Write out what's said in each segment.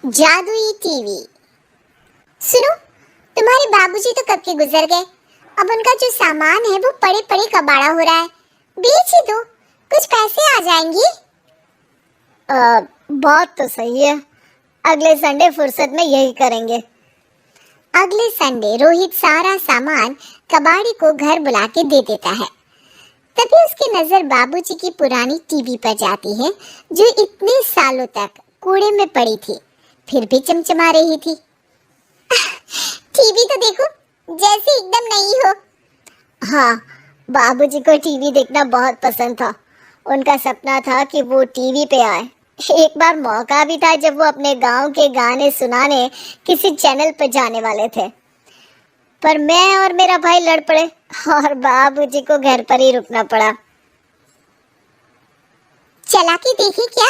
जादुई टीवी। सुनो, तुम्हारे बाबूजी तो कब के गुजर गए। अब उनका जो सामान है वो पड़े पड़े कबाड़ा हो रहा है। बेच ही दो, कुछ पैसे आ जाएंगे। बात तो सही है। अगले संडे फुर्सत में यही करेंगे। अगले संडे रोहित सारा सामान कबाड़ी को घर बुला के दे देता है। तभी उसकी नजर बाबूजी की पुरानी टीवी पर जाती है, जो इतने सालों तक कूड़े में पड़ी थी, फिर भी चमचमा रही थी। टीवी तो देखो, जैसे एकदम नई हो। हाँ, बाबूजी को टीवी देखना बहुत पसंद था। उनका सपना था कि वो टीवी पे आए। एक बार मौका भी था जब वो अपने गांव के गाने सुनाने किसी चैनल पर जाने वाले थे, पर मैं और मेरा भाई लड़ पड़े और बाबूजी को घर पर ही रुकना पड़ा। चला के देखे क्या?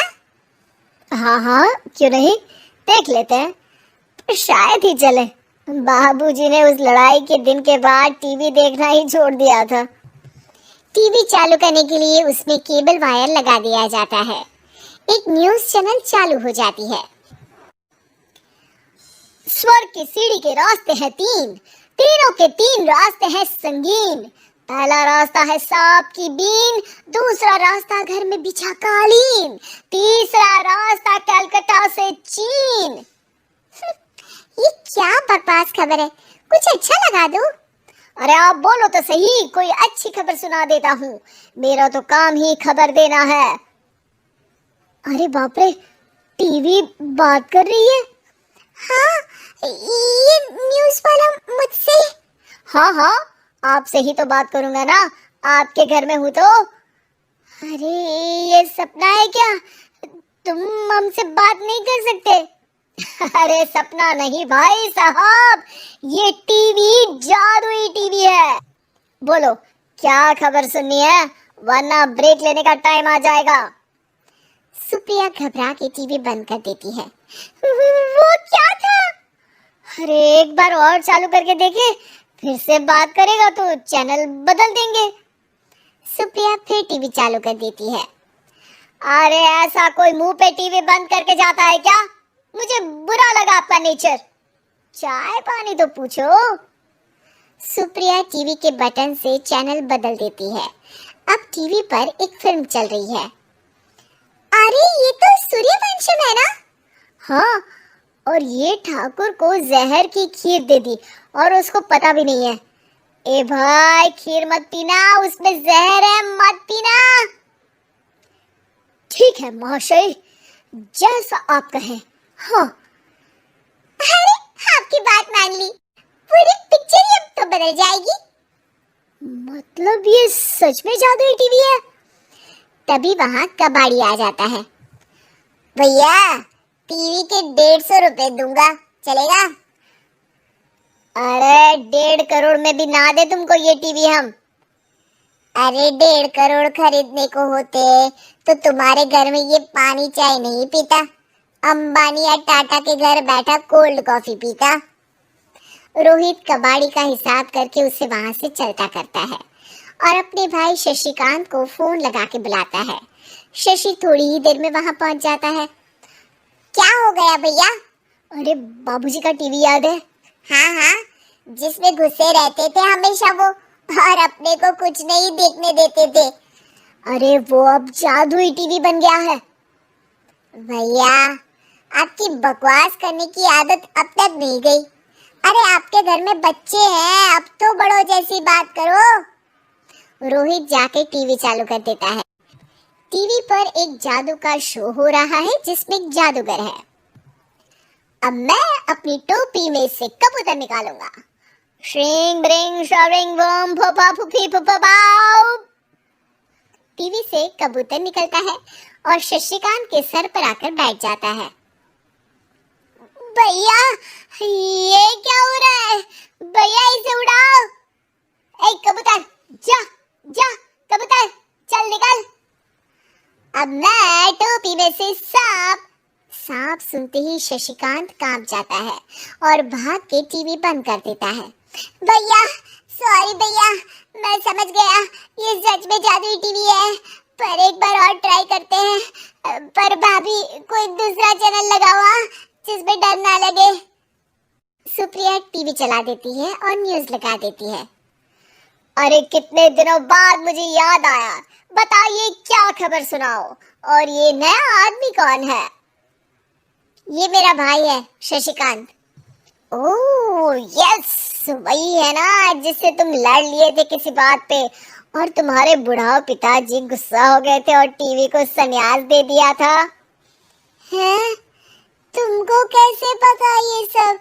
हाँ हाँ, क्यों नहीं, देख लेते हैं। पर शायद ही चले। बाबूजी ने उस लड़ाई के दिन के बाद टीवी देखना ही छोड़ दिया था। टीवी चालू करने के लिए उसमें केबल वायर लगा दिया जाता है। एक न्यूज़ चैनल चालू हो जाती है। स्वर्ग की सीढ़ी के रास्ते हैं तीन, तीनों के तीन रास्ते हैं संगीन। पहला रास्ता है सांप की बीन, दूसरा रास्ता घर में बिछा कालीन, तीसरा रास्ता कलकत्ता से चीन। ये क्या बकवास खबर है, कुछ अच्छा लगा दो। अरे आप बोलो तो सही, कोई अच्छी खबर सुना देता हूँ। मेरा तो काम ही खबर देना है। अरे बाप रे, टीवी बात कर रही है। हाँ, ये न्यूज़ वाला मुझसे। हाँ हाँ, आपसे ही तो बात करूंगा ना, आपके घर में हूँ तो। अरे ये सपना है क्या? तुम हमसे बात नहीं कर सकते? अरे सपना नहीं भाई साहब, ये टीवी जादुई टीवी है। बोलो क्या खबर सुननी है, वरना ब्रेक लेने का टाइम आ जाएगा। सुप्रिया घबरा के टीवी बंद कर देती है। वो क्या था? अरे एक बार और चालू करके देखे, फिर से बात करेगा तो चैनल बदल देंगे। सुप्रिया फिर टीवी चालू कर देती है। अरे ऐसा कोई मुंह पे टीवी बंद करके जाता है क्या? मुझे बुरा लगा आपका नेचर। चाय पानी तो पूछो। सुप्रिया टीवी के बटन से चैनल बदल देती है। अब टीवी पर एक फिल्म चल रही है। अरे ये तो सूर्यवंशम है ना? हाँ, और ये ठाकुर को जहर की खीर दे दी और उसको पता भी नहीं है। ए भाई, खीर मत पीना, उसमें जहर है, मत पीना। ठीक है महाशय, जैसा आप कहें। हाँ। अरे आपकी बात मान ली, पूरी पिक्चर ही अब तो बदल जाएगी। मतलब ये सच में जादुई टीवी है? तभी वहाँ कबाड़ी आ जाता है। भैया, टीवी के 150 रुपए दूंगा, चलेगा? अरे 1.5 करोड़ में भी ना दे तुमको ये टीवी हम। अरे 1.5 करोड़ खरीदने को होते तो तुम्हारे घर में ये पानी चाय नहीं पीता, अंबानी या टाटा के घर बैठा कोल्ड कॉफी पीता। रोहित कबाड़ी का हिसाब करके उसे वहां से चलता करता है और अपने भाई शशिकांत को फोन लगा के बुलाता है। शशि थोड़ी ही देर में वहां पहुंच जाता है। क्या हो गया भैया? अरे बाबूजी का टीवी याद है? हाँ हाँ, जिसमें घुसे रहते थे हमेशा वो, और अपने को कुछ नहीं देखने देते थे। अरे वो अब जादुई टीवी बन गया है। भैया, आपकी बकवास करने की आदत अब तक नहीं गई। अरे आपके घर में बच्चे हैं, अब तो बड़ों जैसी बात करो। रोहित जाके टीवी चालू कर देता है। टीवी पर एक जादू का शो हो रहा है जिसमें एक जादूगर है। अब मैं अपनी टोपी में से कबूतर निकालूंगा। श्रिंग ब्रिंग शरिंग बम फपा फुफी फपाओ। टीवी से कबूतर निकलता है और शशिकांत के सर पर आकर बैठ जाता है। भैया, ये क्या हो रहा है? भैया इसे उड़ाओ। ए कबूतर, जा जा, कबूतर चल निकल। अब मैं टोपी में से सांप सुनते ही शशिकांत कांप जाता है और भाग के टीवी बंद कर देता है। भैया, सॉरी भैया, मैं समझ गया ये सच में जादुई टीवी है, पर एक बार और ट्राई करते हैं। पर भाभी, कोई दूसरा चैनल लगाओ, जिसमें डर ना लगे। सुप्रिया टीवी चला देती है और न्यूज लगा देती है। अरे कितने दिनों बाद मुझे याद आया, बताइए क्या खबर सुनाओ। और ये नया आदमी कौन है? ये मेरा भाई है शशिकांत। ओह यस, वही है ना जिससे तुम लड़ लिए थे किसी बात पे और तुम्हारे बुढ़ाओ पिताजी गुस्सा हो गए थे और टीवी को संन्यास दे दिया था। हैं? तुमको कैसे पता ये सब?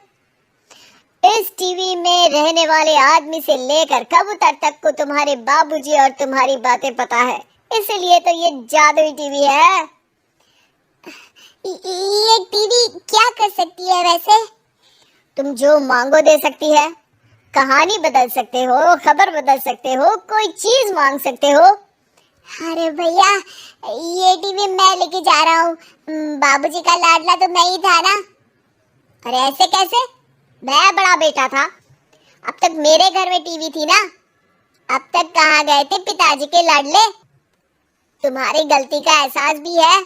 इस टीवी में रहने वाले आदमी से लेकर कबूतर तक को तुम्हारे बाबूजी और तुम्हारी बातें पता है, इसलिए तो ये जादुई टीवी है। ये टीवी क्या कर सकती है वैसे? तुम जो मांगो दे सकती है। कहानी बदल सकते हो, खबर बदल सकते हो, कोई चीज मांग सकते हो। अरे भैया, ये टीवी मैं लेके जा रहा हूँ। बाबूजी का लाडला तो मैं ही था ना। अरे ऐसे कैसे? मैं बड़ा बेटा था। अब तक मेरे घर में टीवी थी ना। अब तक कहाँ गए थे पिताजी के लाडले? तुम्हारी गलती का एहसास भी है।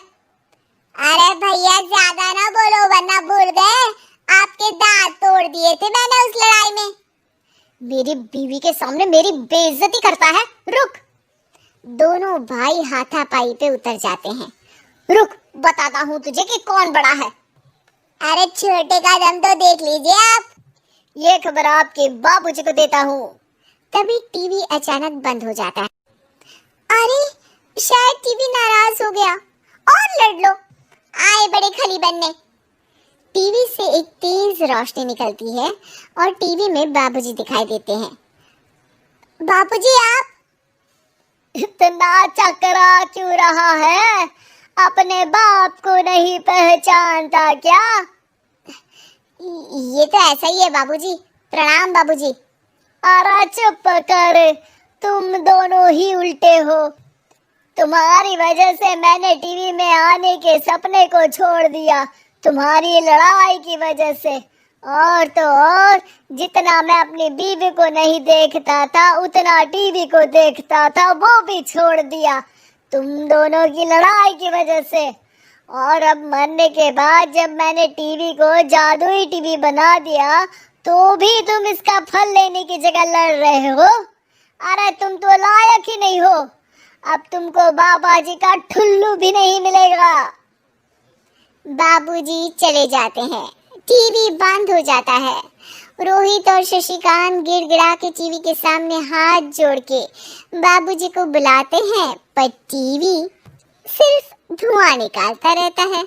अरे भैया ज्यादा ना बोलो वरना भूल गए आपके दांत तोड़ दिए थे मैंने उस लड़ाई में। मेरी बीवी के सामने मेरी बेइज्जती करता है। रुक। दोनों भाई हाथापाई पे उतर जाते हैं। रुक, बताता हूँ तुझे कि कौन बड़ा है। अरे छोटे का दम तो देख लीजिए आप। ये खबर आपके बाबूजी को देता हूँ। तभी टीवी अचानक बंद हो जाता है। अरे शायद टीवी नाराज हो गया। और लड़ लो। आए बड़े खली बनने। टीवी से एक तेज रोशनी निकलती है और टीवी में बाबूजी दिखाई देते हैं। बाबूजी आप इतना चकरा क्यों रहा है? अपने बाप को नहीं पहचानता क्या? ये तो ऐसा ही है बाबूजी। प्रणाम बाबूजी। अरे चुप कर, तुम दोनों ही उल्टे हो। तुम्हारी वजह से मैंने टीवी में आने के सपने को छोड़ दिया, तुम्हारी लड़ाई की वजह से। और तो और, जितना मैं अपनी बीवी को नहीं देखता था उतना टीवी को देखता था, वो भी छोड़ दिया तुम दोनों की लड़ाई की वजह से। और अब मरने के बाद जब मैंने टीवी को जादुई टीवी बना दिया तो भी तुम इसका फल लेने की जगह लड़ रहे हो। अरे तुम तो लायक ही नहीं हो। अब तुमको बाबा जी का ठुल्लू भी नहीं मिलेगा। बाबूजी चले जाते हैं। टीवी बंद हो जाता है। रोहित और शशिकांत गिड़गिड़ा के टीवी के सामने हाथ जोड़ के बाबूजी को बुलाते हैं, पर टीवी सिर्फ धुआं निकालता रहता है।